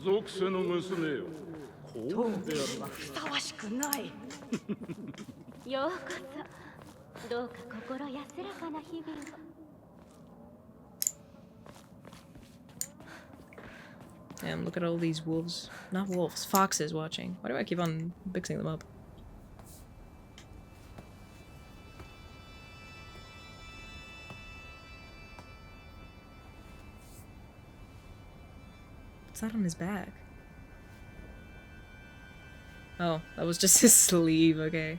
属性の娘よ。幸運である。ふさわしくない。ようこそ。どうか心安らかな日々を。Damn, look at all these wolves. Not wolves, foxes watching. Why do I keep on mixing them up? What's that on his back? Oh, that was just his sleeve, okay.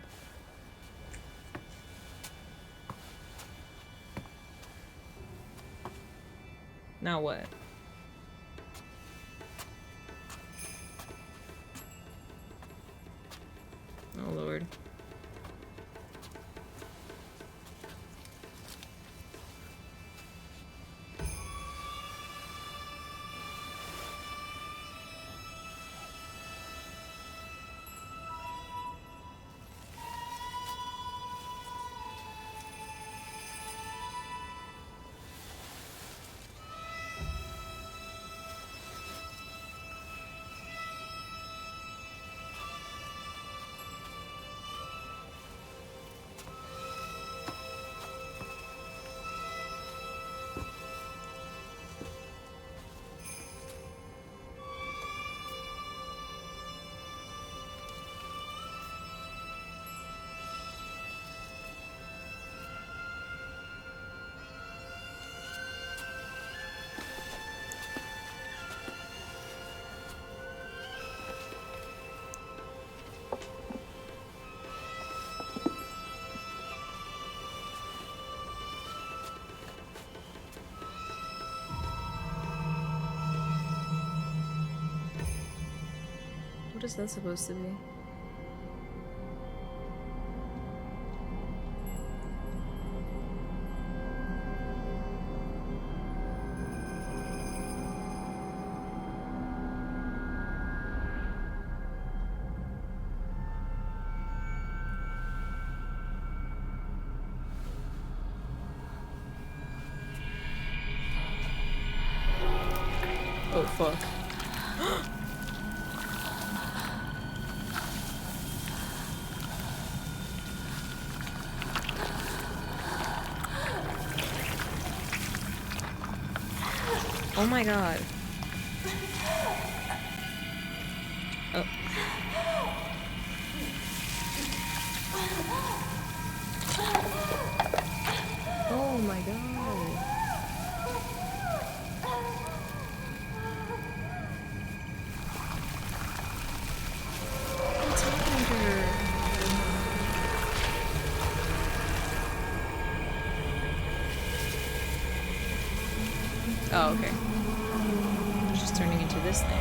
Now what? Oh lord. What is that supposed to be? Oh fuck. Oh my god. Oh. Oh my god. What's happening to her? Oh, okay. She's turning into this thing.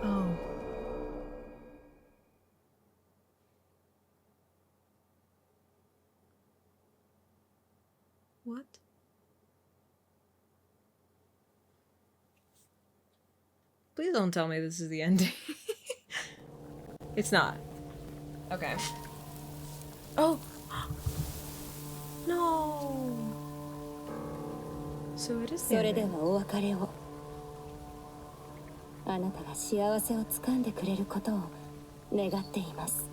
Oh. What? Please don't tell me this is the ending. It's not. Okay. Oh! No! So it is the それで ending. はお別れを。あなたが幸せをつかんでくれることを願っています。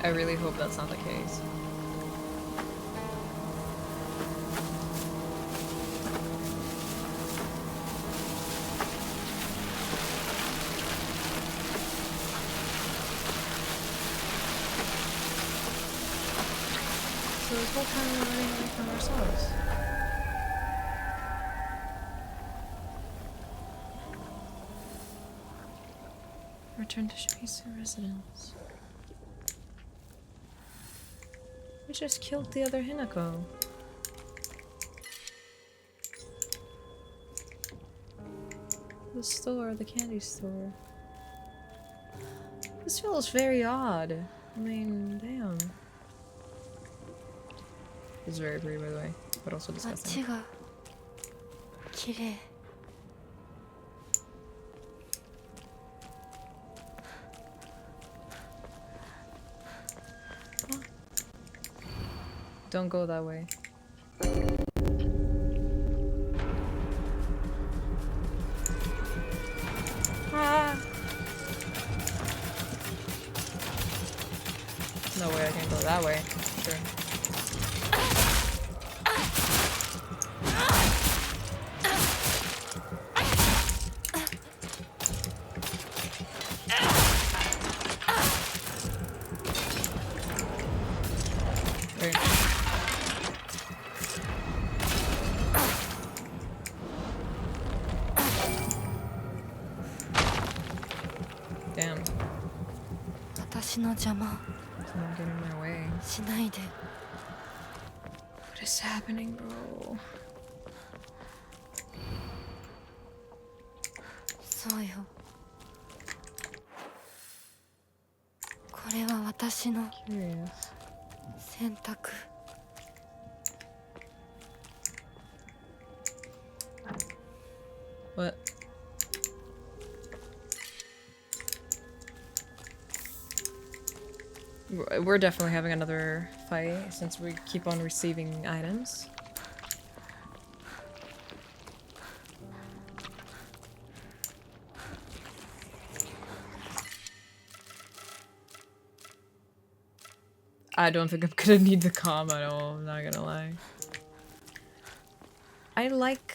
I really hope that's not the case. So this whole time we're running away from ourselves. Return to Shimizu residence. We just killed the other Hinako. The store, the candy store. This feels very odd. I mean, damn. It's very pretty, by the way, but also 街 disgusting. が綺麗 Don't go that way. Ah. No way I can go that way. Sure. Wait. Damn. 私の邪魔 Someone get in my way. しないで What is happening, bro? そうよこれは私の Curious. 選択 What? We're definitely having another fight since we keep on receiving items. I don't think I'm gonna need the comm at all, I'm not gonna lie. I like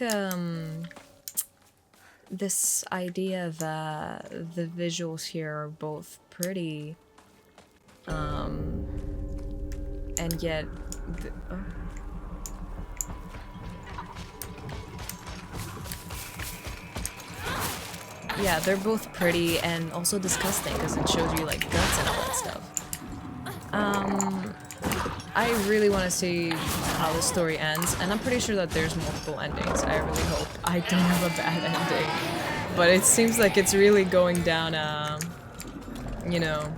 this idea that the visuals here are both pretty, and yet yeah, they're both pretty and also disgusting because it shows you like guts and all that stuff. I really want to see how the story ends, and I'm pretty sure that there's multiple endings. I really hope I don't have a bad ending, but it seems like it's really going down, you know,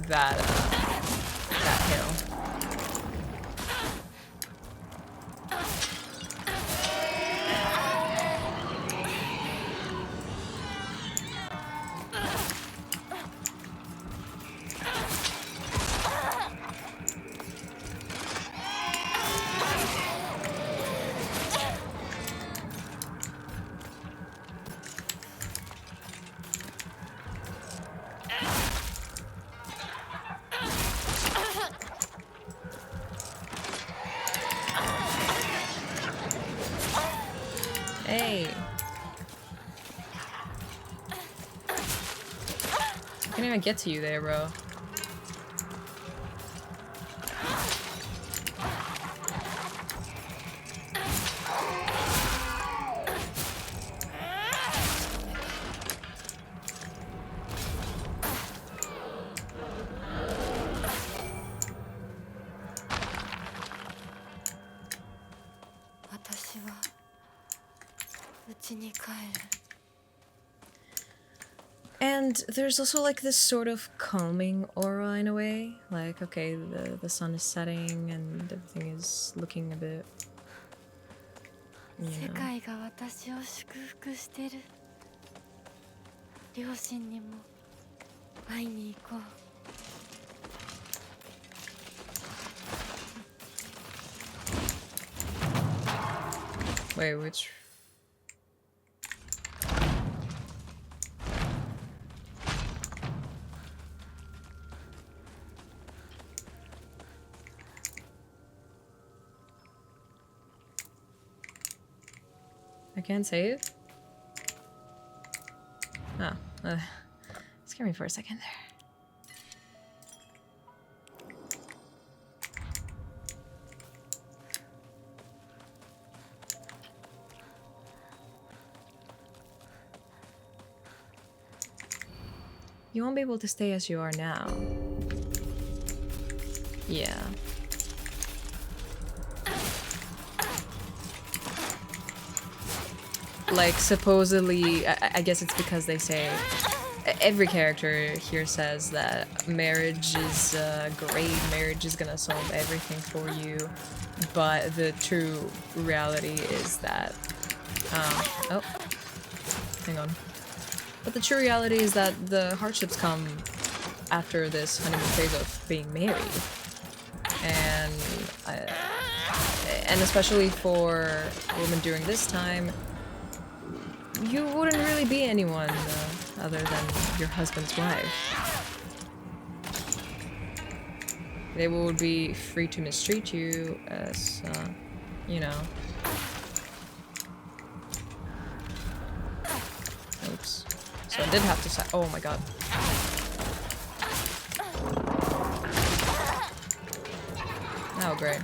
that hill. Hey! I can't even get to you there, bro. And there's also like this sort of calming aura in a way. Like, okay, the sun is setting and everything is looking a bit, you know. 世界が私を祝福してる両親にも会いに行こう Wait, which? I can't save? Oh, scared me for a second there. You won't be able to stay as you are now. Yeah. Like, supposedly, I guess it's because they say every character here says that marriage is great, marriage is gonna solve everything for you, but the true reality is that, oh, hang on. But the true reality is that the hardships come after this honeymoon phase of being married. And especially for women during this time, you wouldn't really be anyone other than your husband's wife. They would be free to mistreat you as, you know. Oops. So I did have to say, oh my god. Oh, great.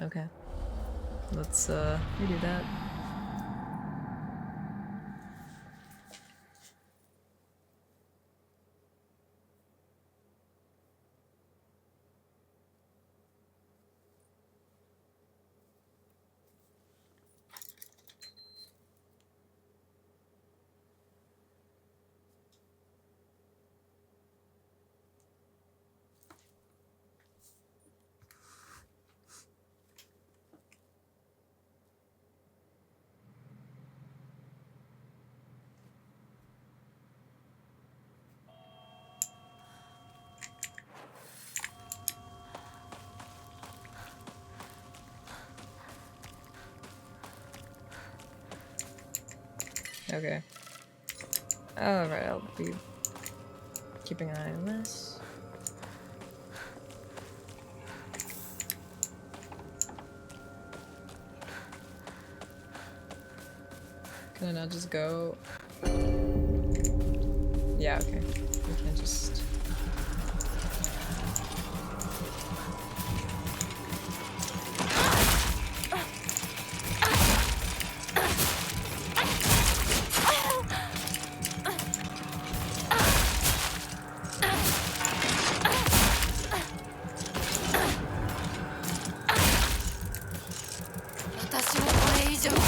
Okay. Let's redo that. Okay. Alright, I'll be keeping an eye on this. Can I not just go? Yeah, okay. We can just...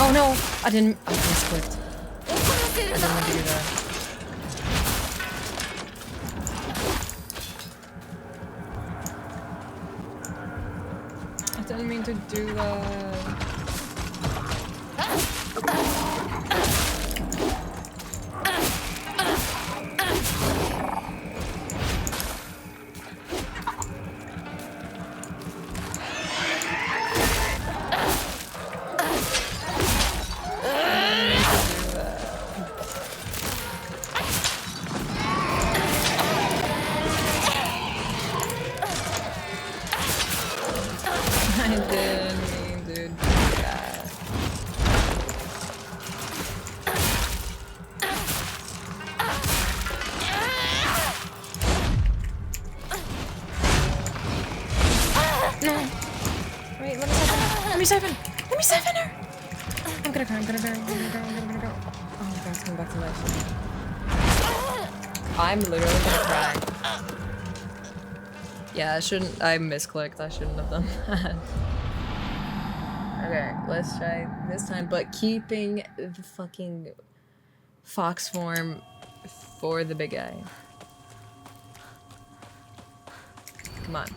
Oh no! I misclicked. I didn't want to do that. I didn't mean to do that. Let me siphon her! I'm gonna go. Oh my god, it's coming back to life. I'm literally gonna cry. Yeah, I misclicked. I shouldn't have done that. Okay, let's try this time, but keeping the fucking fox form for the big guy. Come on.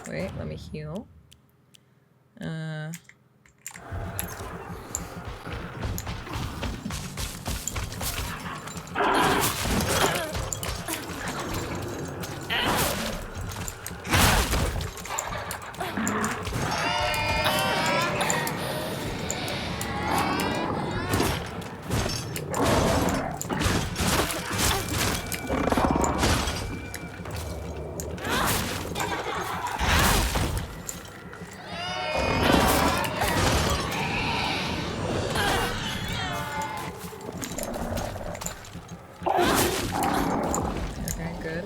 Wait, let me heal. Okay, good.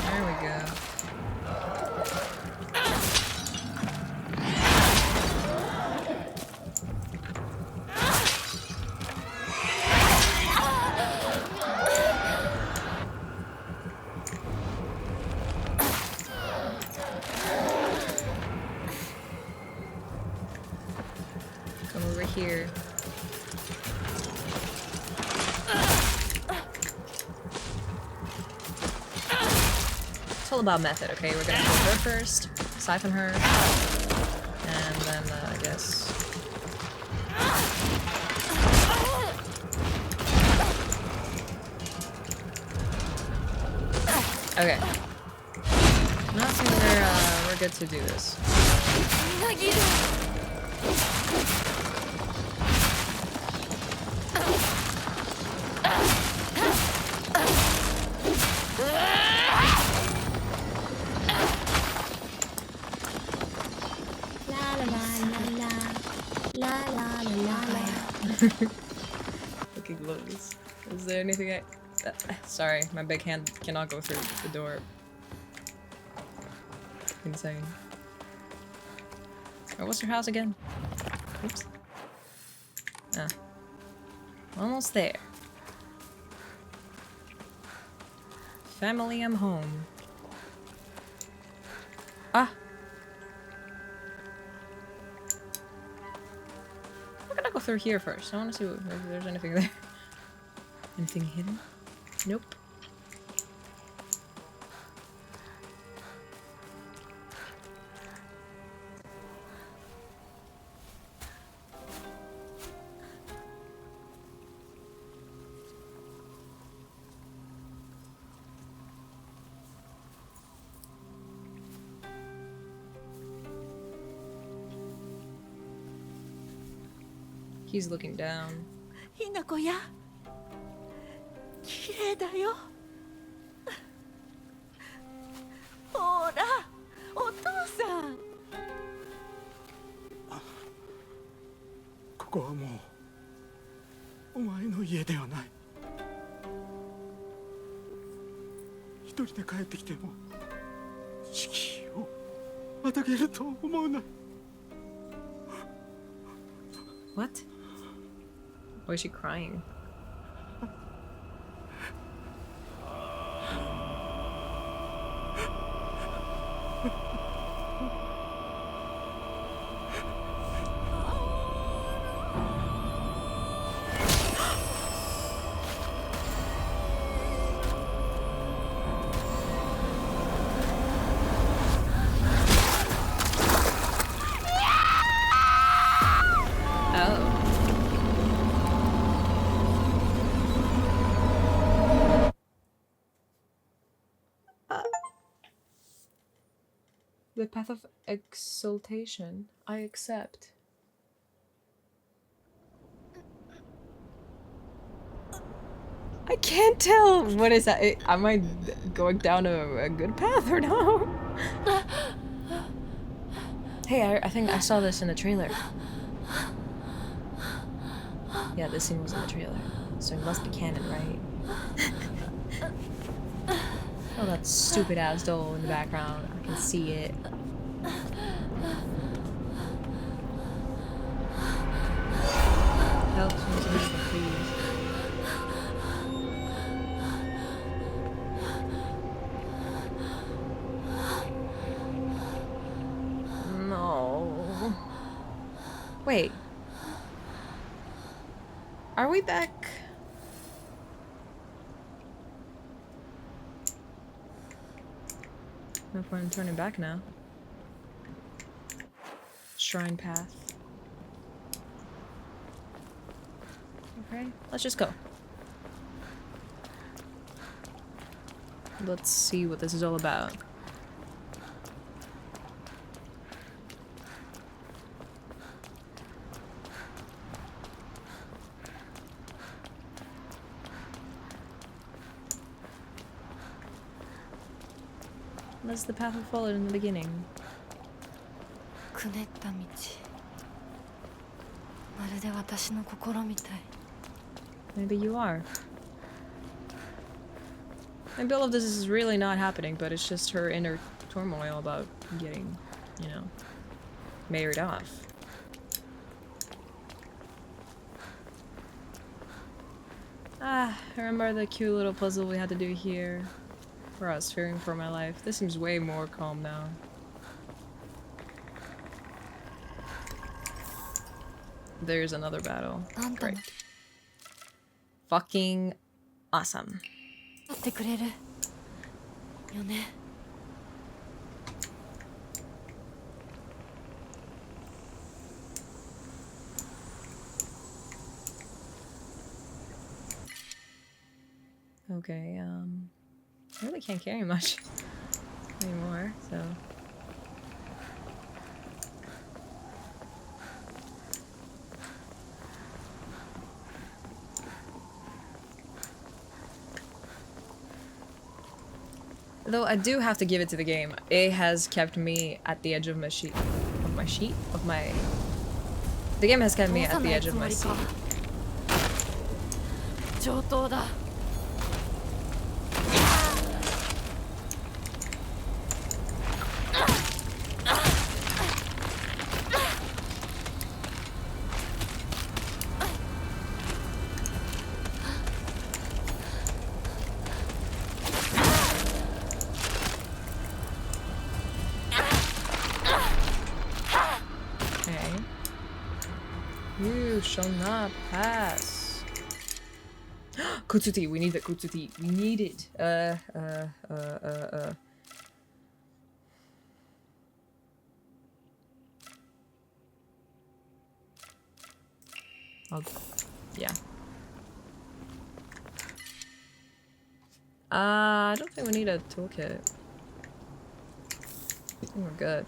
There we go. Come over here. It's all about method, okay? We're gonna kill her first, siphon her, and then I guess. Okay. No, I think we're good to do this. Looking close. Is there anything I... sorry, my big hand cannot go through the door. Insane. Oh, what's your house again? Oops. Ah. Almost there. Family, I'm home. Ah! I'm gonna go through here first. I wanna see if there's anything there. Anything hidden? Nope. He's looking down. ひなこや綺麗だよほらお父さんここはもうお前の家ではない一人で帰ってきても敷居をまたげると思うな What? Why is she crying? The path of exaltation. I accept. I can't tell. What is that? Am I going down a good path or no? Hey, I think I saw this in the trailer. Yeah, this scene was in the trailer. So it must be canon, right? Oh, that stupid ass doll in the background. I can see it. Help, please. No. Wait. Are we back No point in turning back now. Shrine path. Okay, let's just go. Let's see what this is all about. That's the path we followed in the beginning. くねった道。まるで私の心みたい。 Maybe you are. Maybe all of this is really not happening, but it's just her inner turmoil about getting, you know, married off. Ah, remember the cute little puzzle we had to do here? Where I was fearing for my life. This seems way more calm now. There's another battle. Great. Fucking awesome. 待ってくれるよね。 Okay, I really can't carry much anymore, so... Though I do have to give it to the game. It has kept me at the edge of my sheet. The game has kept me at the edge of my seat. 上等だ。 You shall not pass. Kutsuti, we need the Kutsuti. We need it. Yeah. I don't think we need a toolkit. I think we're good.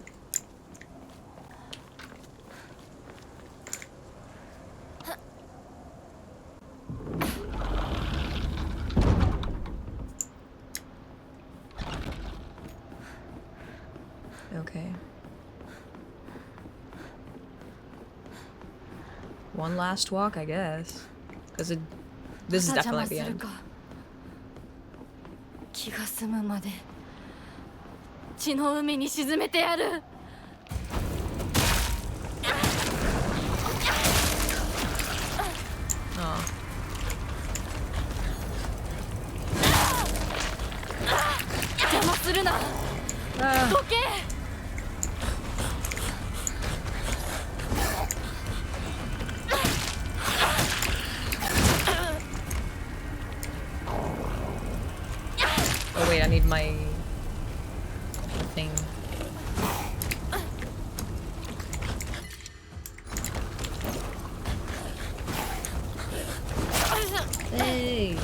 Okay. One last walk, I guess. Because this is definitely the end. 気が済むまで血の海に沈めてやる。邪魔するな。どけ。 Oh wait, I need my thing. Hey.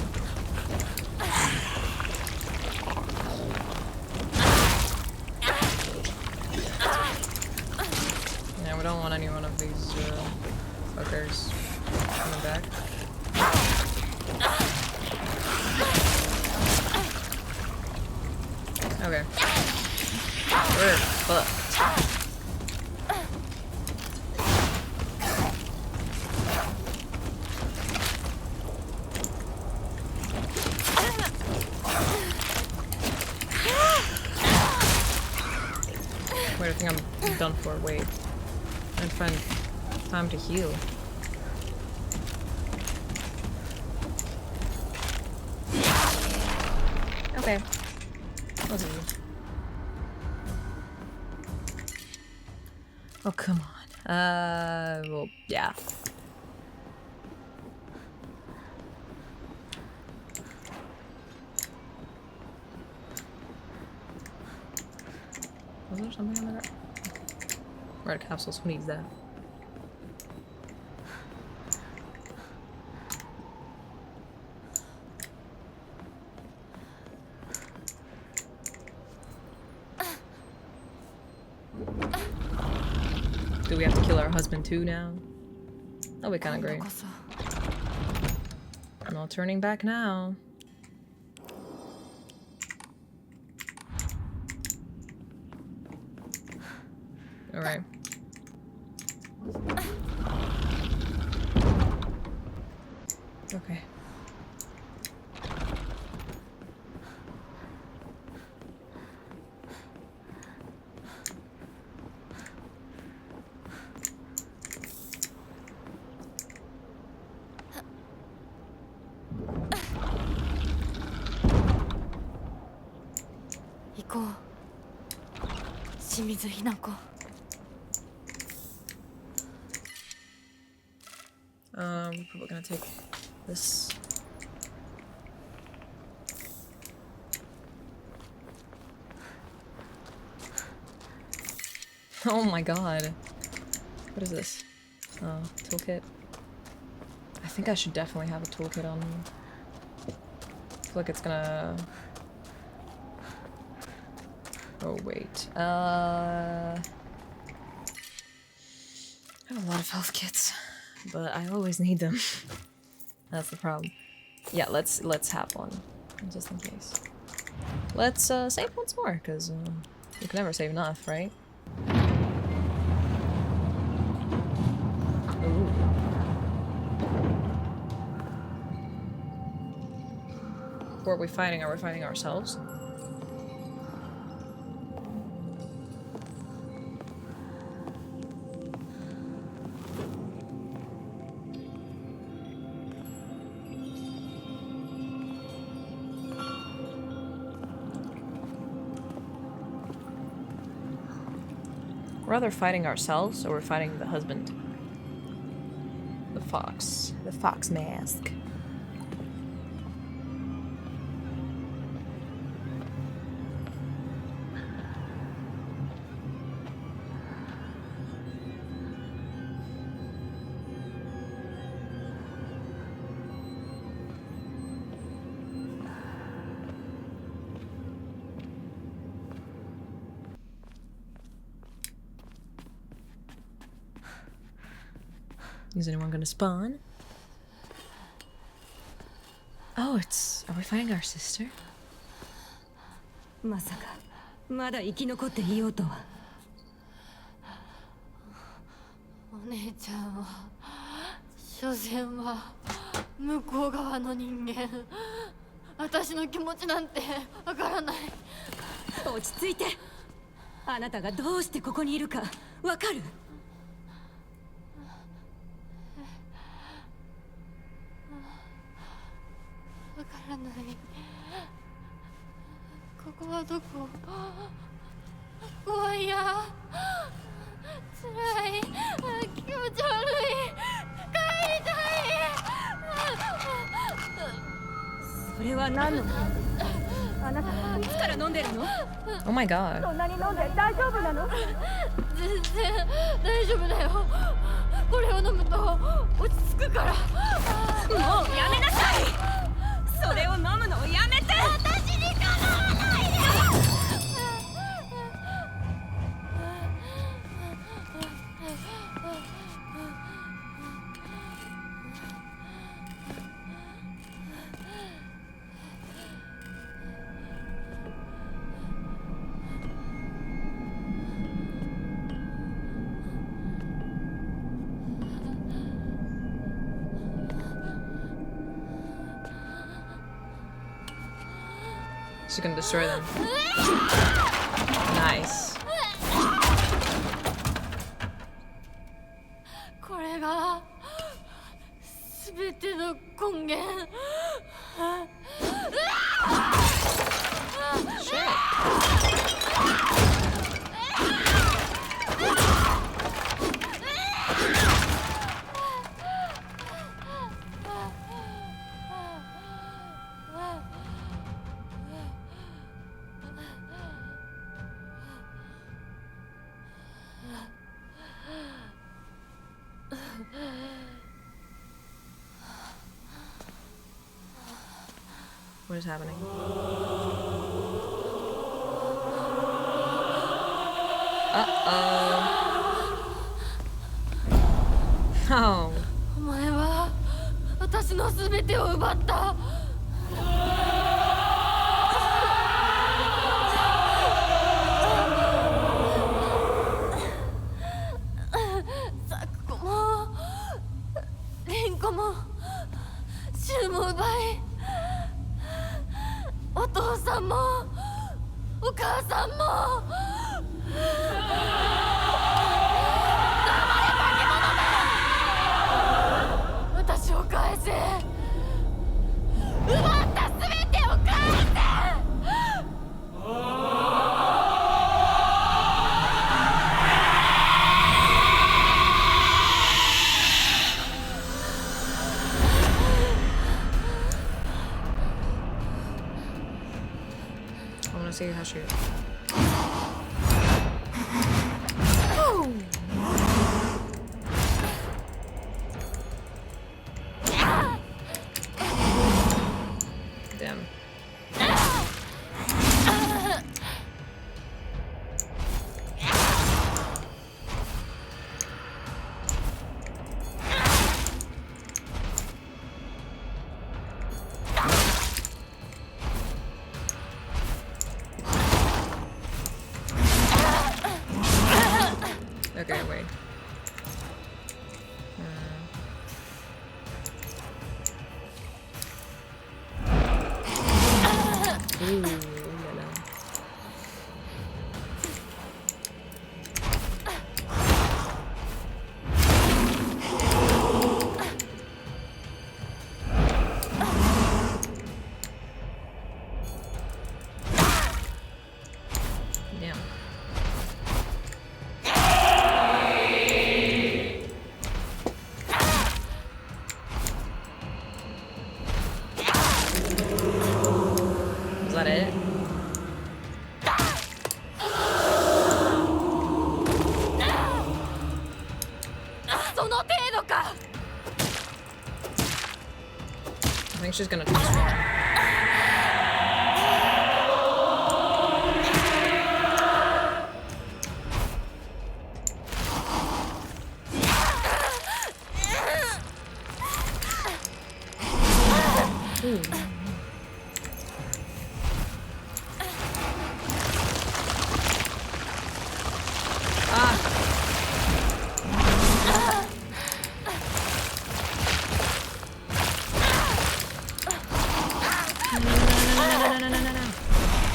Yeah, we don't want any one of these fuckers coming back. Okay. We're fucked. Wait, I think I'm done for. Wait. I'm trying to find time to heal. Okay. Let's leave. Oh, come on. Well, yeah. there something on the ground? Okay. Red capsules, who needs that? Do we have to kill our husband too now? That'll be kinda great. No turning back now. Alright. Okay. We're probably gonna take this. Oh my god. What is this? Oh, toolkit. I think I should definitely have a toolkit on me. I feel like it's gonna... Oh, wait. I have a lot of health kits, but I always need them. That's the problem. Yeah, let's have one, just in case. Let's save once more, because you can never save enough, right? Ooh. Who are we fighting? Are we fighting ourselves? We're either fighting ourselves or we're fighting the husband. The fox. The fox mask. Is anyone gonna spawn? Oh, it's... Are we finding our sister? まさかまだ生き残っていようとは。お姉ちゃんは所詮は向こう側の人間。私の気持ちなんてわからない。落ち着いて。あなたがどうしてここにいるかわかる？わからない。ここはどこ？怖いや。辛い。気持ち悪い。帰りたい。それは何の？あなたいつから飲んでるの？ Oh my god. そんなに飲んで大丈夫なの？全然大丈夫だよ。これを飲むと落ち着くから。もうやめなさい。それを飲むのをやめて。私に構わないで。She's gonna destroy them. Nice. これが全ての根源。What is happening? Oh. お前は私の全てを奪った。サクコもリンコもシュウも奪い、お父さんもお母さんも。私を返せ。奪った全てを返せ。I want to see how she. Damn. Okay, wait. Ooh, la la. Damn. Is that it? I think she's gonna transform. Ooh.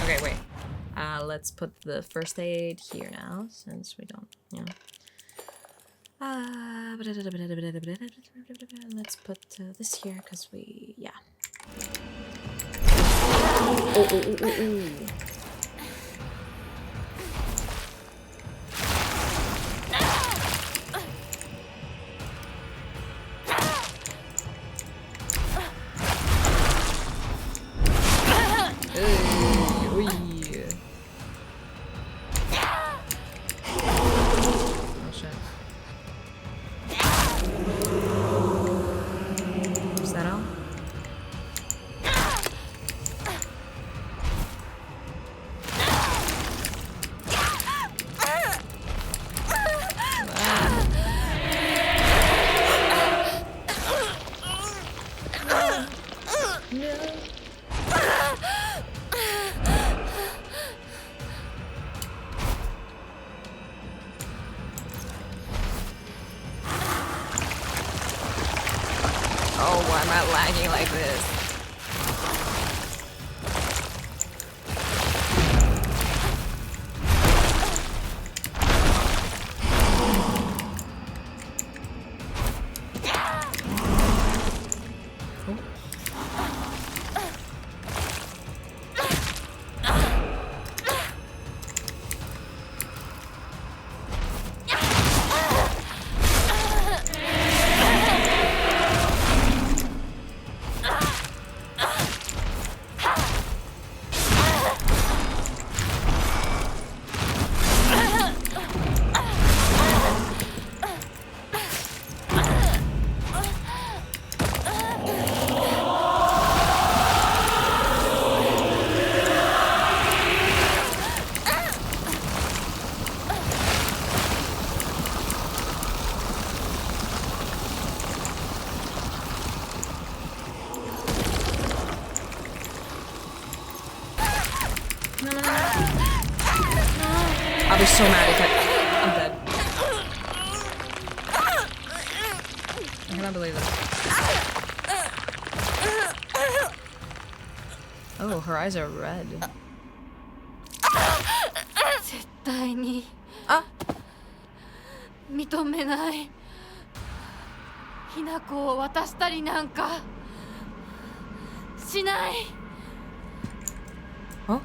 Okay, wait. Let's put the first aid here now, since we don't, you know. Let's put this here, because we, yeah. Oh. Oh, why am I lagging like this? so mad I'm dead. I cannot believe this. Oh, her eyes are red. 絶対に Ah! 認めない。ひな子を渡したりなんかしない。 Huh?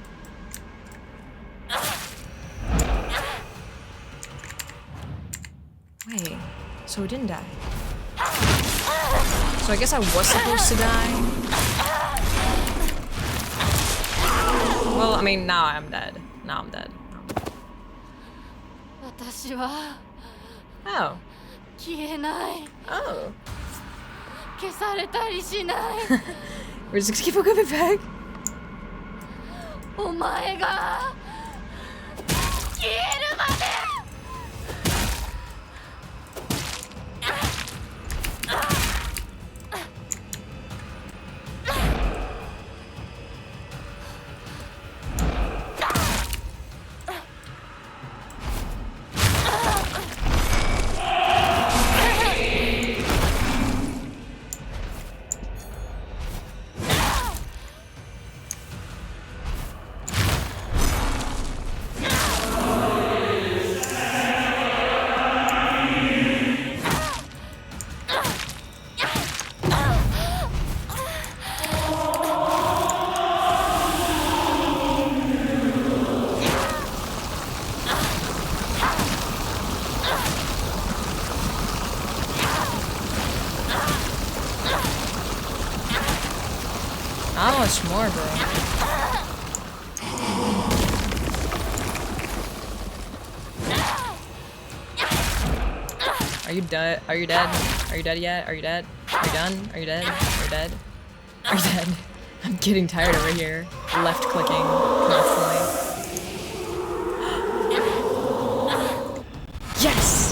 Wait, so he didn't die. So I guess I was supposed to die? Well, I mean, now I'm dead. Now I'm dead. 私は Oh. 消えない。 Oh. 消されたりしない。 We're just gonna keep on coming back. お前が消えるまで。 How much more, bro? Are you dead? Are you dead? Are you dead yet? Are you dead? Are you done? Are you dead? Are you dead? Are you dead? I'm getting tired over here. Left clicking constantly. Yes!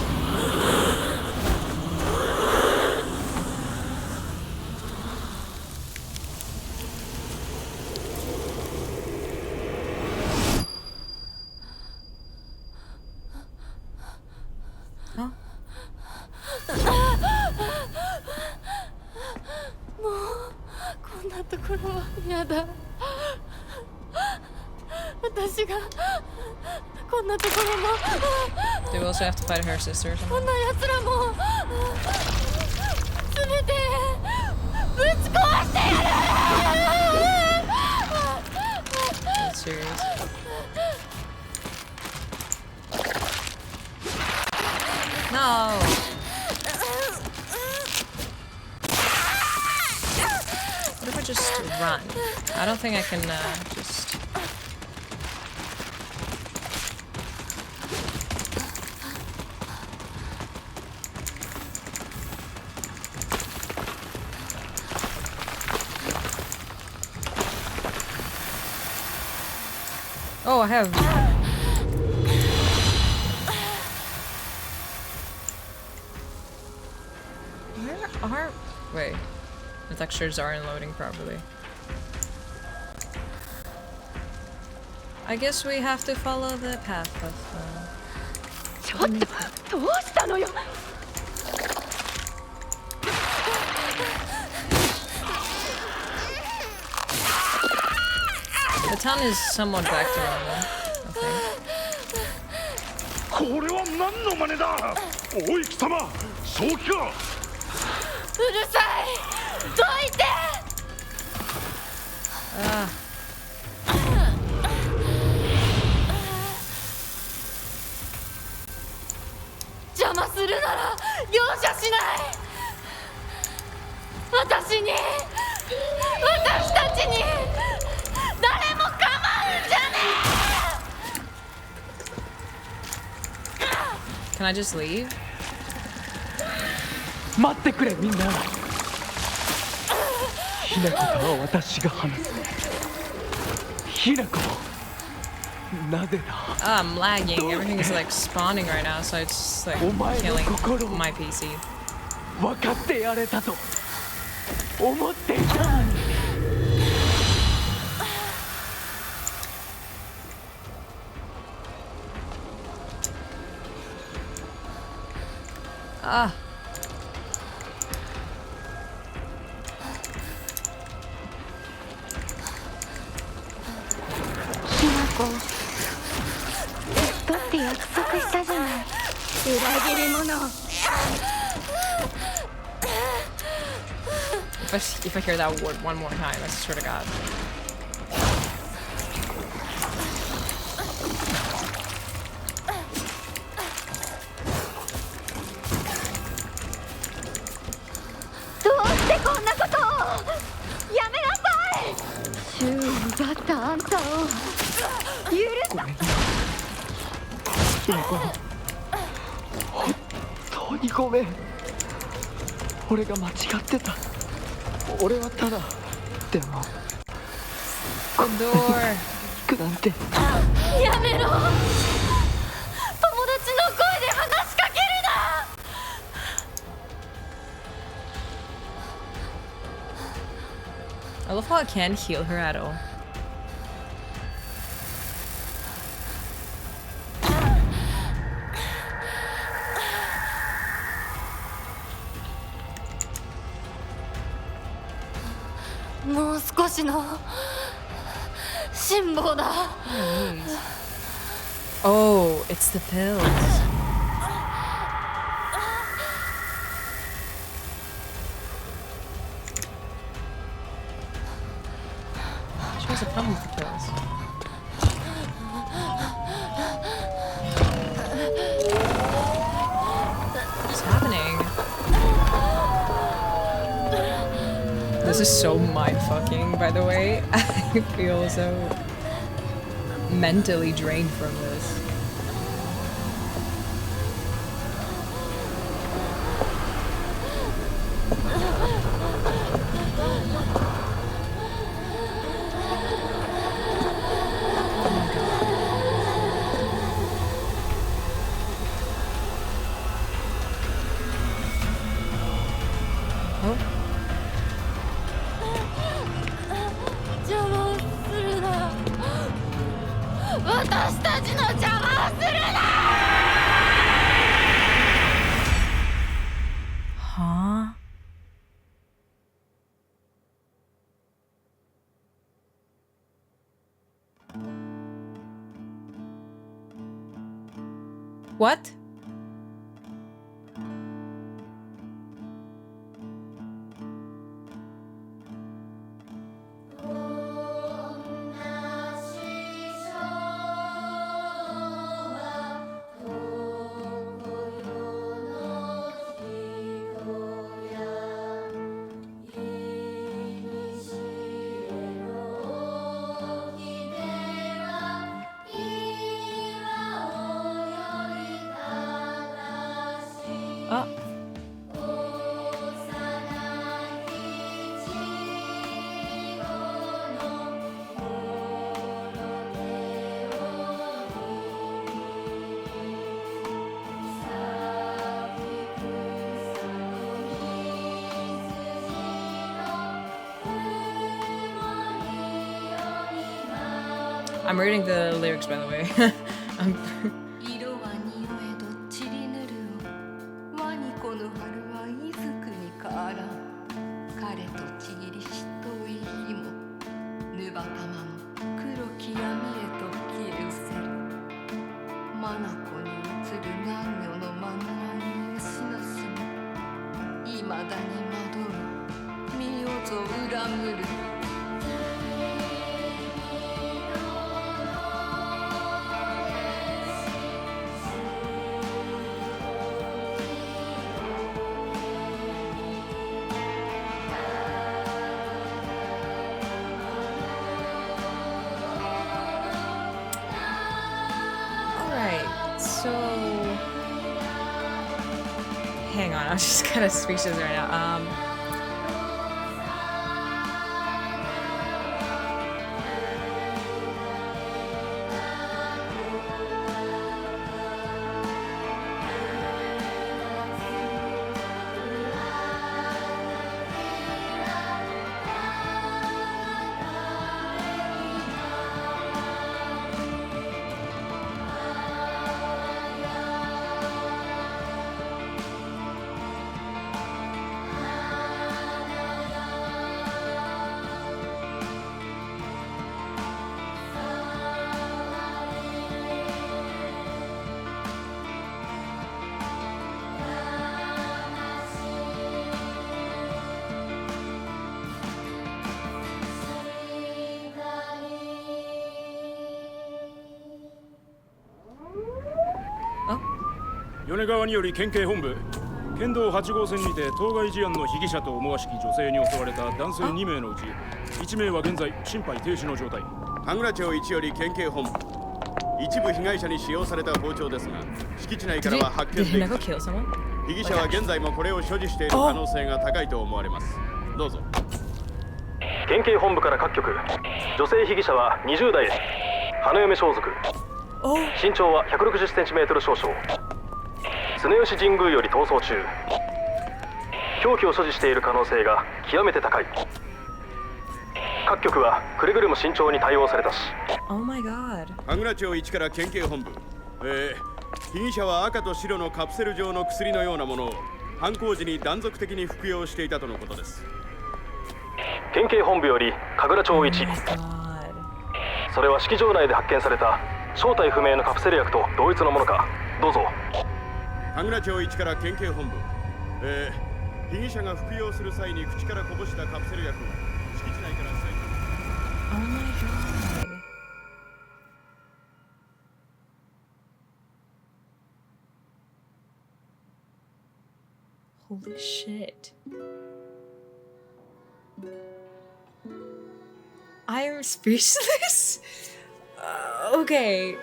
Huh? もうこんなところは嫌だ。私がこんなところも Do we also have to fight her sister or こ something? んな奴らも全てぶち壊してやる。 Are you serious? No! What if I just run? I don't think I can just... Oh, I have... Where are... Wait. The textures aren't loading properly. I guess we have to follow the path of... ちょっとどうしたのよ。 The town is somewhat back to normal. Okay. これは何の真似だ。おい貴様、正気か。うるさい。どいて。 Ah. 邪魔するなら容赦しない。私に、私たちに誰も構うんじゃねえ。 Can I just leave? 待ってくれみんな。ひな子とは私が話す。ひな子、なぜだ。 Ah, I'm lagging. Everything is like spawning right now, so it's like killing my PC. 分かってやれたと思っていたのに。Ah. If I hear that word one more time, I swear to God. The door. やめろ、友達の声で話しかけるな。I love how I can't heal her at all.もう少しの辛抱だ。Oh, it's the pills. She has a problem with the pills. What's happening? This is so mind-fucking, by the way. I feel so mentally drained from this. Oh. 邪魔をするな。私たちの邪魔をするな。 Huh? What? Oh. I'm reading the lyrics, by the way. I'm 色は匂えど散りぬるをワニコの春はいずくにから彼とちぎりしとい日もぬばたまも黒き闇へと消え失せる眼に映る男女の眼にしなすもいまだに惑う身をぞ恨むる So, hang on, I'm just kind of speechless right now. 米川により県警本部県道8号線にて当該事案の被疑者と思わしき女性に襲われた男性2名のうち1名は現在心肺停止の状態。神楽町1より県警本部。一部被害者に使用された包丁ですが敷地内からは発見できない。 Hinako kill someone? 被疑者は現在もこれを所持している可能性が高いと思われます。どうぞ。県警本部から各局、女性被疑者は20代、花嫁装束、身長は 160cm 少々、常吉神宮より逃走中、凶器を所持している可能性が極めて高い。各局はくれぐれも慎重に対応されたし。 Oh my god. 神楽町1から県警本部。被疑者は赤と白のカプセル状の薬のようなものを犯行時に断続的に服用していたとのことです。県警本部より神楽町1、 それは式場内で発見された正体不明のカプセル薬と同一のものか。どうぞ。神楽町1から県警本部。被疑者が服用する際に口からこぼしたカプセル薬を敷地内から採取。 Oh my god. Holy shit. I am speechless. Okay,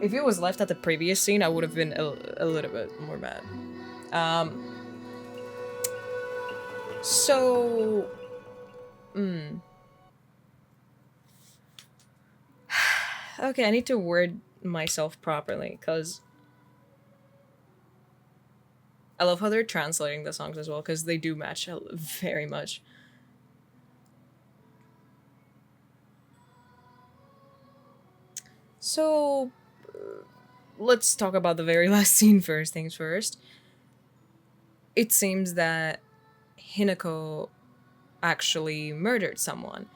if it was left at the previous scene, I would have been a little bit more mad. So, okay, I need to word myself properly, because I love how they're translating the songs as well, because they do match very much. So, let's talk about the very last scene first things first. It seems that Hinako actually murdered someone,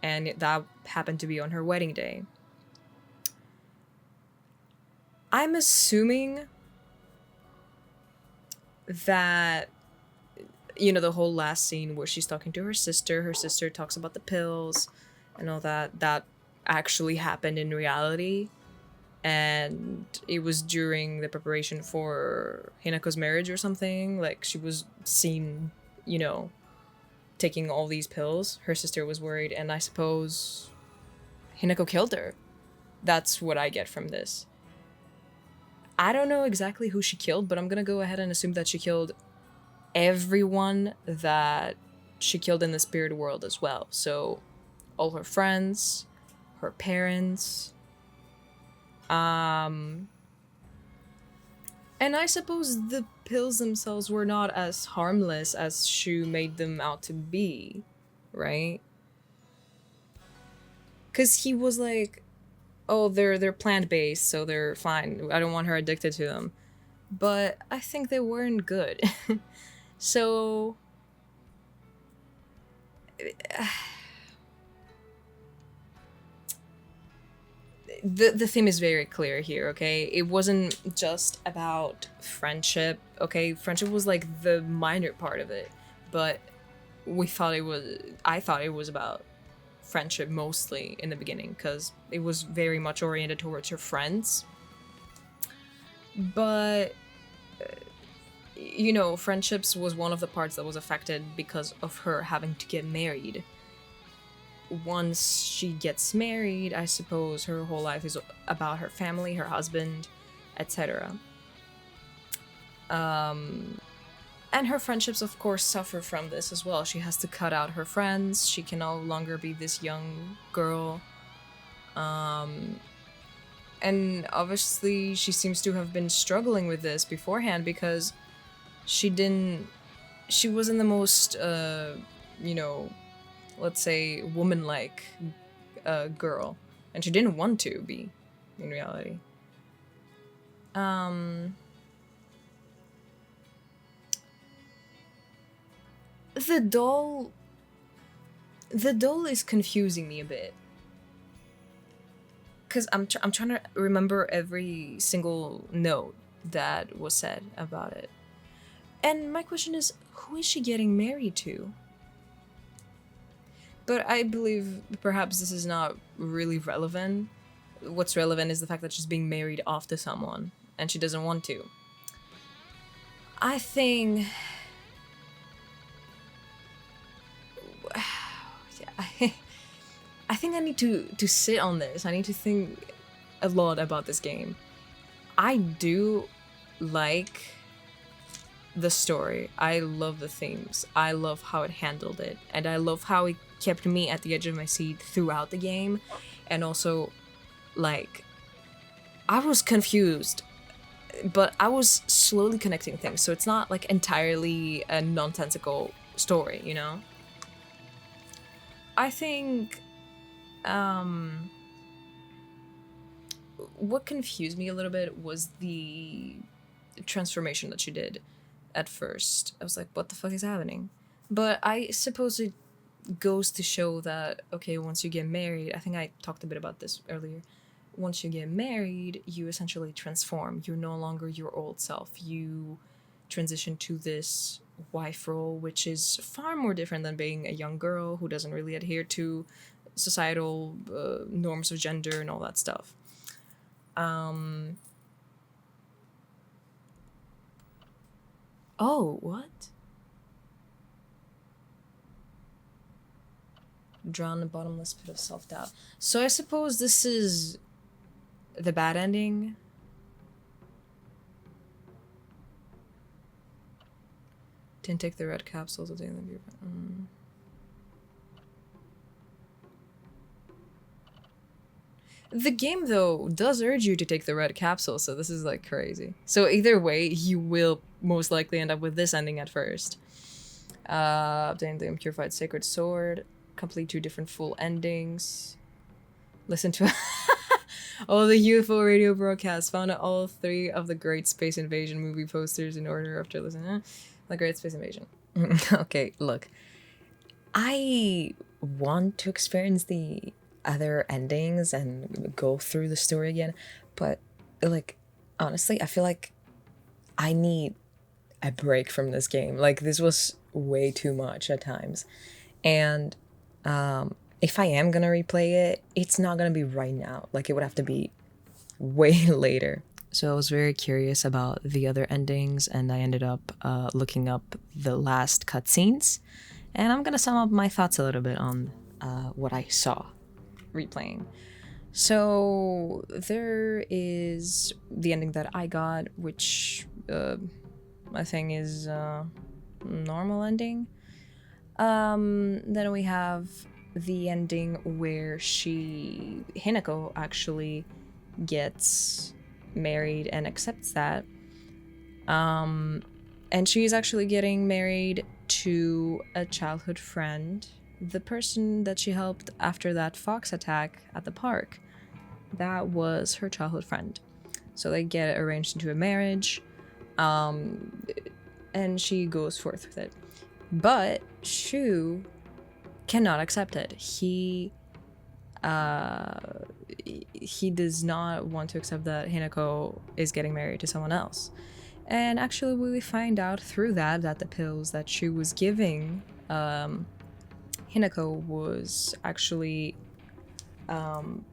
and that happened to be on her wedding day. I'm assuming that, you know, the whole last scene where she's talking to her sister talks about the pills and all that, that actually happened in reality, and it was during the preparation for Hinako's marriage or something. Like, she was seen, you know, taking all these pills. Her sister was worried, and I suppose Hinako killed her. That's what I get from this. I don't know exactly who she killed, but I'm gonna go ahead and assume that she killed everyone that she killed in the spirit world as well. So, all her friends, her parents, and I suppose the pills themselves were not as harmless as she made them out to be, right? Because he was like, oh, they're plant-based, so they're fine. I don't want her addicted to them. But I think they weren't good. So... The theme is very clear here, okay? It wasn't just about friendship, okay? Friendship was like the minor part of it, but I thought it was about friendship mostly in the beginning, because it was very much oriented towards her friends. But, you know, friendships was one of the parts that was affected because of her having to get married. Once she gets married, I suppose her whole life is about her family, her husband, etc. And her friendships, of course, suffer from this as well. She has to cut out her friends. She can no longer be this young girl. And obviously, she seems to have been struggling with this beforehand, because she wasn't the most, you know, let's say, woman-like girl. And she didn't want to be, in reality. The doll is confusing me a bit. Because I'm trying to remember every single note that was said about it. And my question is, who is she getting married to? But I believe perhaps this is not really relevant. What's relevant is the fact that she's being married off to someone, and she doesn't want to. I think... I think I need to sit on this. I need to think a lot about this game. I do like the story. I love the themes. I love how it handled it. And I love how it kept me at the edge of my seat throughout the game. And also, like, I was confused, but I was slowly connecting things. So it's not like entirely a nonsensical story, you know? I think what confused me a little bit was the transformation that she did at first. I was like, what the fuck is happening? But I suppose it goes to show that, okay, once you get married, I think I talked a bit about this earlier. Once you get married, you essentially transform. You're no longer your old self. You transition to this wife role, which is far more different than being a young girl who doesn't really adhere to societal norms of gender and all that stuff. Oh, what? Drown in a bottomless pit of self-doubt. So I suppose this is the bad ending. Didn't take the red capsules. The game, though, does urge you to take the red capsule, so this is, like, crazy. So either way, you will most likely end up with this ending at first. Obtain the impurified sacred sword. Complete 2 different full endings. Listen to all the UFO radio broadcasts. Found all 3 of the Great Space Invasion movie posters in order after listening. The Great Space Invasion. Okay, look. I want to experience the other endings and go through the story again, but, like, honestly, I feel like I need a break from this game. Like, this was way too much at times. And if I am gonna replay it, it's not gonna be right now. Like, it would have to be way later. So I was very curious about the other endings, and I ended up looking up the last cutscenes, and I'm gonna sum up my thoughts a little bit on what I saw replaying. So there is the ending that I got, which I think is normal ending. Then we have the ending where Hinako actually gets married and accepts that. And she's actually getting married to a childhood friend, the person that she helped after that fox attack at the park. That was her childhood friend. So they get arranged into a marriage, and she goes forth with it. But Shu cannot accept it. He does not want to accept that Hinako is getting married to someone else. And actually we find out through that the pills that Shu was giving Hinako was actually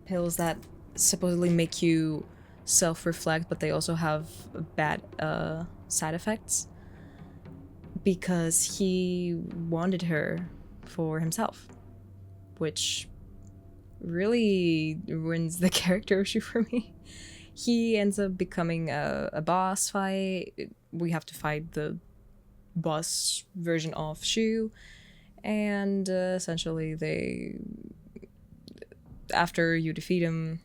pills that supposedly make you self-reflect, but they also have bad side effects, because he wanted her for himself, which really ruins the character of Shu for me. He ends up becoming a boss fight. We have to fight the boss version of Shu, and essentially after you defeat him,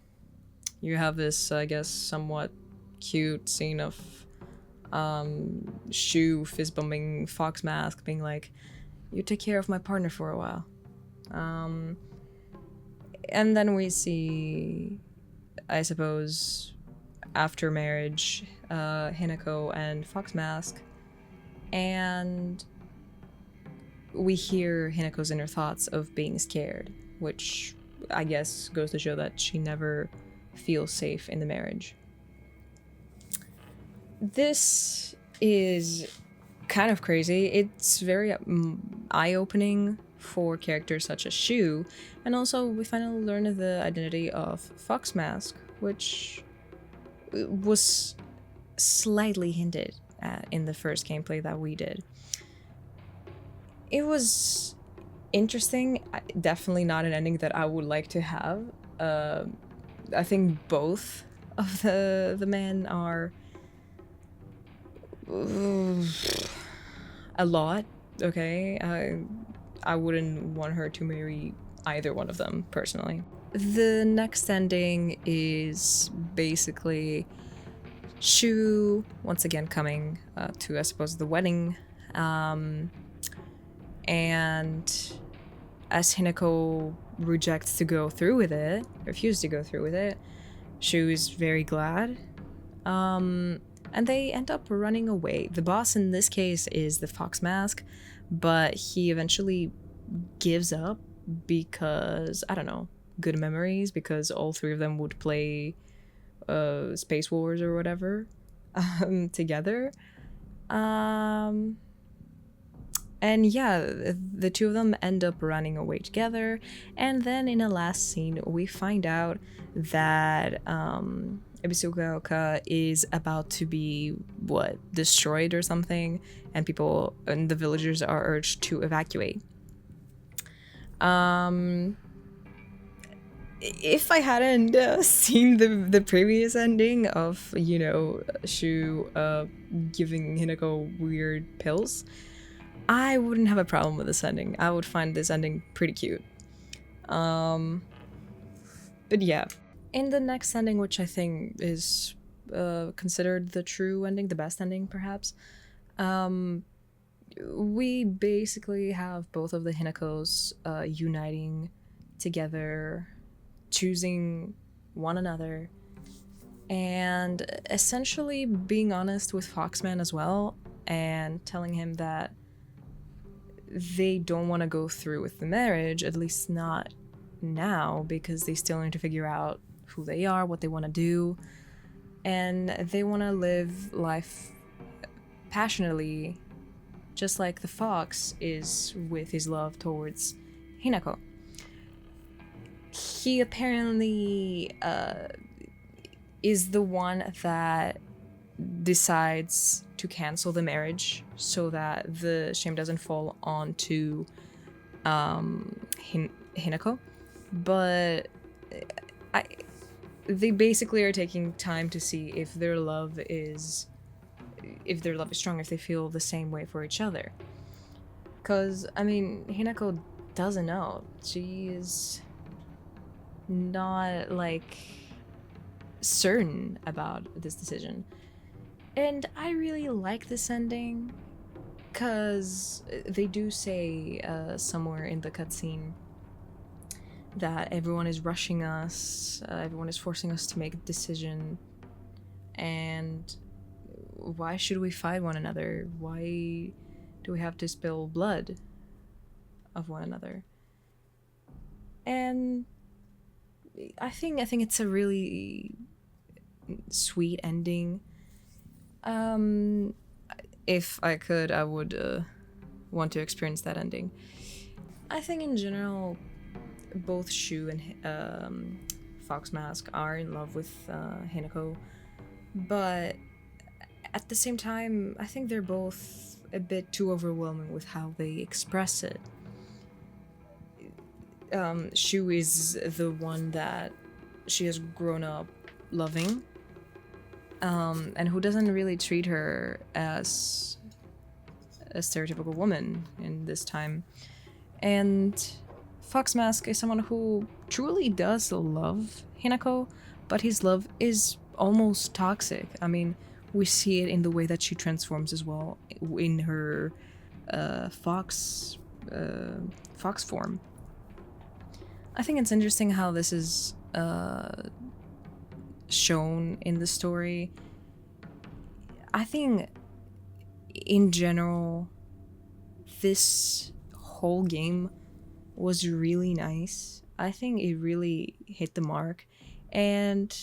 you have this, I guess, somewhat cute scene of Shu fist bumping Fox Mask, being like, "You take care of my partner for a while." And then we see, I suppose, after marriage, Hinako and Fox Mask, and we hear Hinako's inner thoughts of being scared, which I guess goes to show that she never feels safe in the marriage. This is kind of crazy. It's very eye-opening for characters such as Shu, and also we finally learn the identity of Fox Mask, which was slightly hinted in the first gameplay that we did. It was interesting. Definitely not an ending that I would like to have. I think both of the men are a lot. Okay, I wouldn't want her to marry either one of them personally. The next ending is basically Shu once again coming to, I suppose, the wedding, and as Hinako rejects to go through with it, refuses to go through with it, Shu is very glad, and they end up running away. The boss in this case is the Fox Mask, but he eventually gives up because, I don't know, good memories, because all three of them would play Space Wars or whatever together. And yeah, the two of them end up running away together, and then in a last scene we find out that Ebisugaoka is about to be destroyed or something, and people and the villagers are urged to evacuate. If I hadn't seen the previous ending of, you know, Shu giving Hinako weird pills, I wouldn't have a problem with this ending. I would find this ending pretty cute. But yeah. In the next ending, which I think is considered the true ending, the best ending perhaps, we basically have both of the Hinakos uniting together, choosing one another, and essentially being honest with Foxman as well, and telling him that they don't want to go through with the marriage, at least not now, because they still need to figure out who they are, what they want to do, and they want to live life passionately, just like the fox is with his love towards Hinako. He apparently is the one that decides to cancel the marriage so that the shame doesn't fall onto Hinako. But they basically are taking time to see if their love is strong, if they feel the same way for each other. Because, I mean, Hinako doesn't know. She is not, like, certain about this decision. And I really like this ending, because they do say somewhere in the cutscene that everyone is rushing us, everyone is forcing us to make a decision, and why should we fight one another? Why do we have to spill blood of one another? And I think it's a really sweet ending. If I could, I would want to experience that ending. I think in general, both Shu and Fox Mask are in love with Hinako, but at the same time, I think they're both a bit too overwhelming with how they express it. Shu is the one that she has grown up loving, and who doesn't really treat her as a stereotypical woman in this time. And Fox Mask is someone who truly does love Hinako, but his love is almost toxic. I mean, we see it in the way that she transforms as well, in her fox form. I think it's interesting how this is shown in the story. I think in general, this whole game was really nice. I think it really hit the mark, and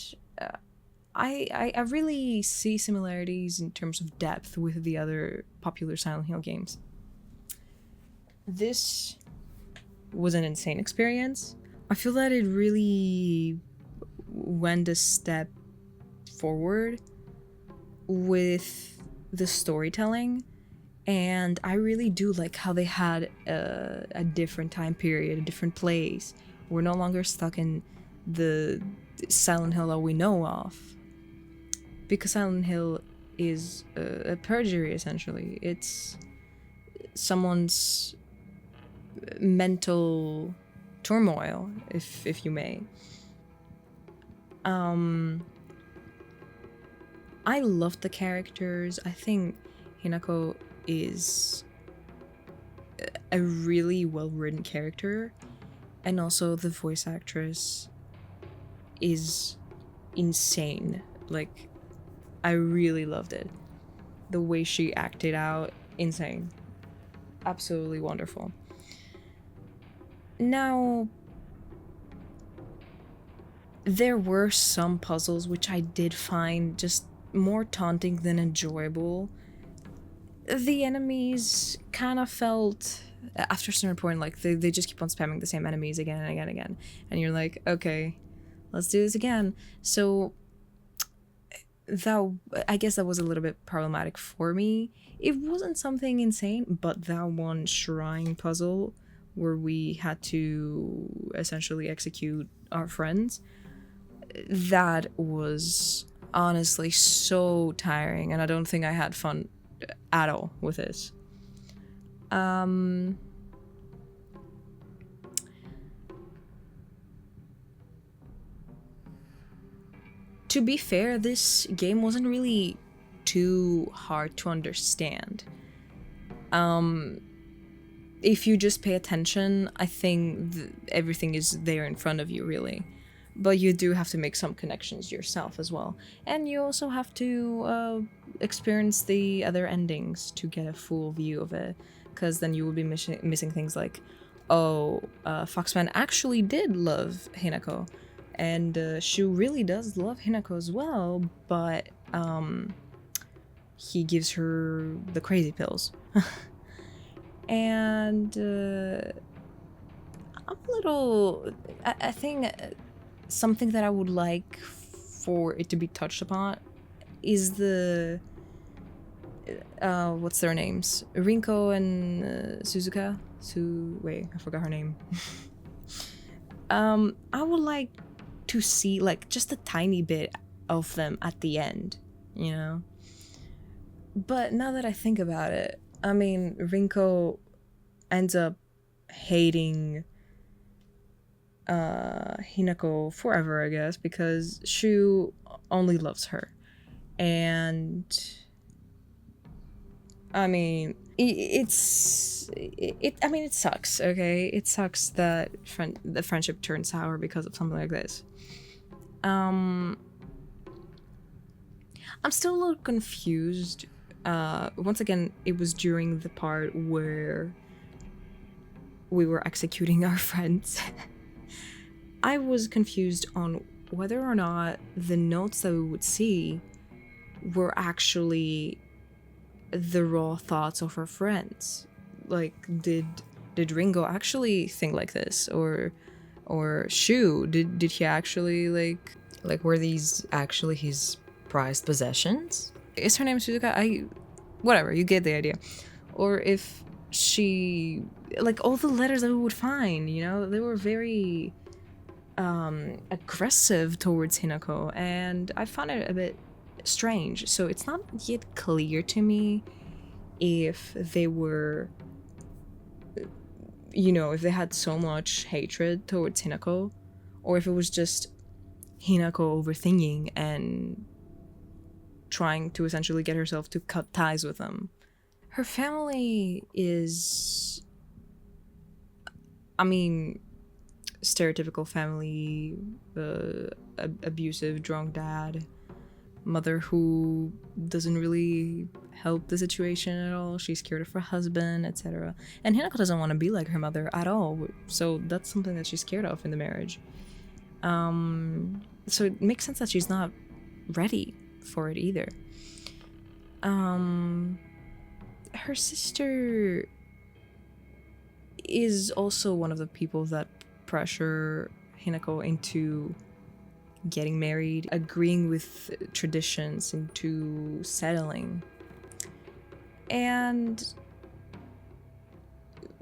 I really see similarities in terms of depth with the other popular Silent Hill games. This was an insane experience. I feel that it really went a step forward with the storytelling, and I really do like how they had a different time period, a different place. We're no longer stuck in the Silent Hill that we know of, because Silent Hill is a perjury, essentially. It's someone's mental turmoil, if you may. I love the characters. I think Hinako is a really well-written character, and also the voice actress is insane. Like, I really loved it. The way she acted out, insane. Absolutely wonderful. Now, there were some puzzles which I did find just more taunting than enjoyable. The enemies kind of felt, after a certain point, like they just keep on spamming the same enemies again and again and again. And you're like, okay, let's do this again. So I guess that was a little bit problematic for me. It wasn't something insane, but that one shrine puzzle where we had to essentially execute our friends, that was honestly so tiring, and I don't think I had fun at all with this. To be fair, this game wasn't really too hard to understand. If you just pay attention, I think everything is there in front of you, really. But you do have to make some connections yourself as well. And you also have to experience the other endings to get a full view of it. Because then you will be missing things like, oh, Foxman actually did love Hinako. And Shu really does love Hinako as well, but he gives her the crazy pills. And I'm a little... I think something that I would like for it to be touched upon is the... what's their names? Rinko and Suzuka? Wait, I forgot her name. I would like to see, like, just a tiny bit of them at the end, you know? But now that I think about it, I mean, Rinko ends up hating Hinako forever, I guess, because Shu only loves her. And I mean, it sucks, okay? It sucks that the friendship turned sour because of something like this. I'm still a little confused. Once again, it was during the part where we were executing our friends. I was confused on whether or not the notes that we would see were actually the raw thoughts of our friends. Like, did Ringo actually think like this, or Shu, did he actually like were these actually his prized possessions? Is her name Suzuka? Whatever, you get the idea. Or if she, like, all the letters that we would find, you know, they were very aggressive towards Hinako, and I found it a bit strange. So it's not yet clear to me if they were, you know, if they had so much hatred towards Hinako, or if it was just Hinako overthinking and trying to essentially get herself to cut ties with them. Her family is, I mean, stereotypical family, abusive, drunk dad, mother who doesn't really help the situation at all. She's scared of her husband, etc. And Hinako doesn't want to be like her mother at all, so that's something that she's scared of in the marriage. So it makes sense that she's not ready for it either. Her sister is also one of the people that pressure Hinako into getting married, agreeing with traditions, into settling. And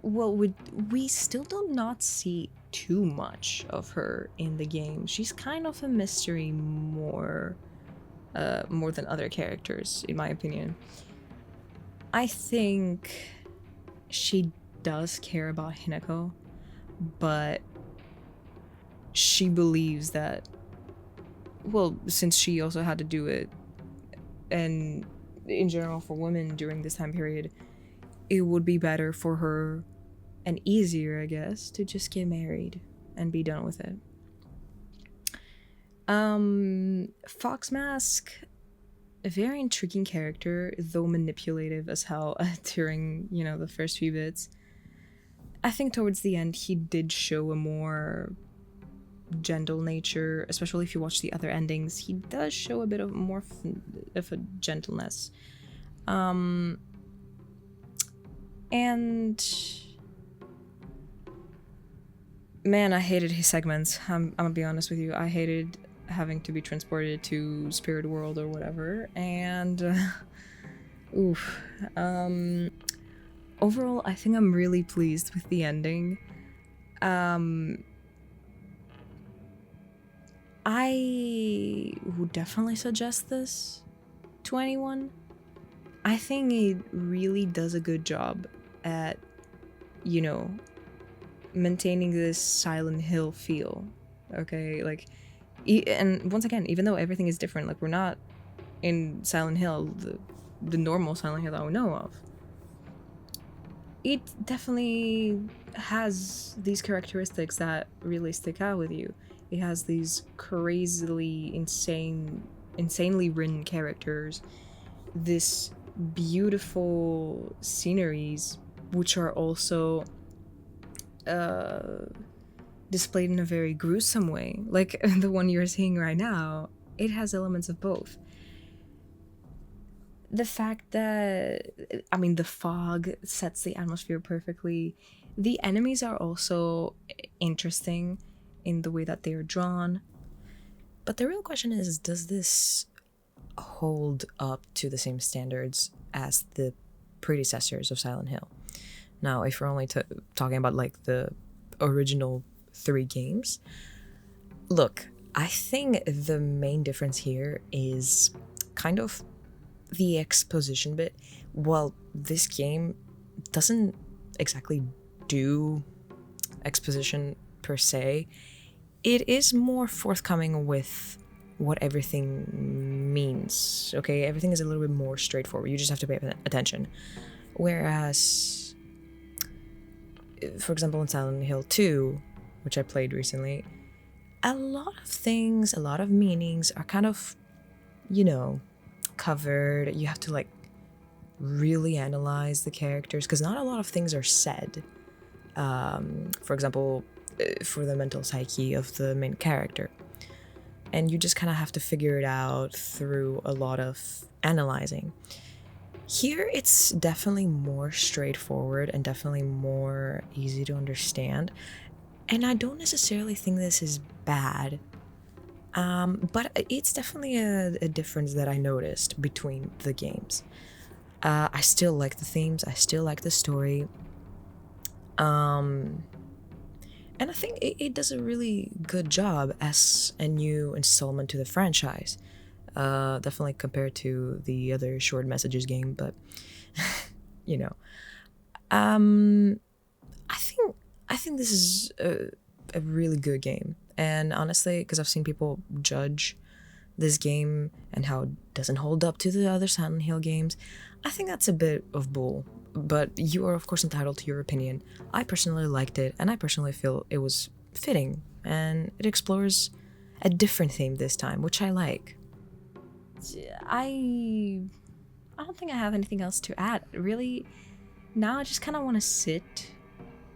well, we still do not see too much of her in the game. She's kind of a mystery more than other characters, in my opinion. I think she does care about Hinako, but she believes that, well, since she also had to do it, and in general for women during this time period, it would be better for her and easier, I guess, to just get married and be done with it. Fox Mask, a very intriguing character, though manipulative as hell during, you know, the first few bits. I think towards the end he did show a more gentle nature, especially if you watch the other endings. He does show a bit of more of a gentleness. And man, I hated his segments. I'm gonna be honest with you. I hated having to be transported to Spirit World or whatever. And oof. Overall, I think I'm really pleased with the ending. I would definitely suggest this to anyone. I think it really does a good job at, you know, maintaining this Silent Hill feel. Okay, like, and once again, even though everything is different, like, we're not in Silent Hill, the normal Silent Hill that we know of. It definitely has these characteristics that really stick out with you. It has these crazily insanely written characters, this beautiful sceneries, which are also displayed in a very gruesome way. Like the one you're seeing right now, it has elements of both. The fact that, I mean, the fog sets the atmosphere perfectly. The enemies are also interesting in the way that they are drawn. But the real question is, does this hold up to the same standards as the predecessors of Silent Hill? Now, if we're only talking about like the original 3 games, look, I think the main difference here is kind of the exposition bit. While this game doesn't exactly do exposition per se, it is more forthcoming with what everything means. Okay, everything is a little bit more straightforward. You just have to pay attention. Whereas, for example, in Silent Hill 2, which I played recently, a lot of things, a lot of meanings are kind of, you know, covered. You have to like really analyze the characters because not a lot of things are said. For example, for the mental psyche of the main character, and you just kind of have to figure it out through a lot of analyzing. Here it's definitely more straightforward and definitely more easy to understand, and I don't necessarily think this is bad. But it's definitely a difference that I noticed between the games. I still like the themes, I still like the story. And I think it does a really good job as a new installment to the franchise. Definitely compared to the other short messages game, but you know. I think this is a really good game. And honestly, because I've seen people judge this game and how it doesn't hold up to the other Silent Hill games, I think that's a bit of bull. But you are, of course, entitled to your opinion. I personally liked it, and I personally feel it was fitting, and it explores a different theme this time, which I like. I don't think I have anything else to add. Really, now I just kind of want to sit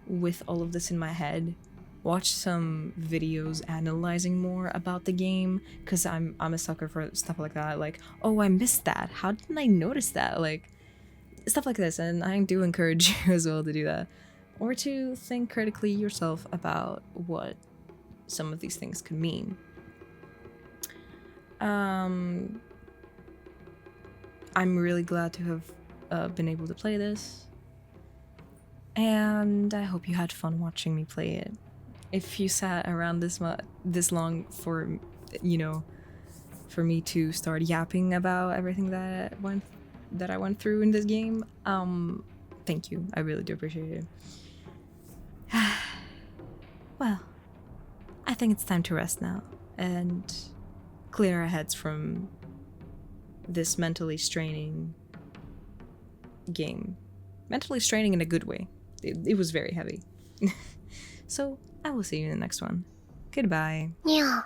with all of this in my head, watch some videos analyzing more about the game, because I'm a sucker for stuff like that. Like, oh, I missed that. How didn't I notice that? Like, stuff like this, and I do encourage you as well to do that. Or to think critically yourself about what some of these things could mean. I'm really glad to have been able to play this. And I hope you had fun watching me play it. If you sat around this long for, you know, for me to start yapping about everything that I went through in this game, thank you. I really do appreciate it. Well, I think it's time to rest now and clear our heads from this mentally straining game. Mentally straining in a good way. It was very heavy. So, I will see you in the next one. Goodbye. Yeah.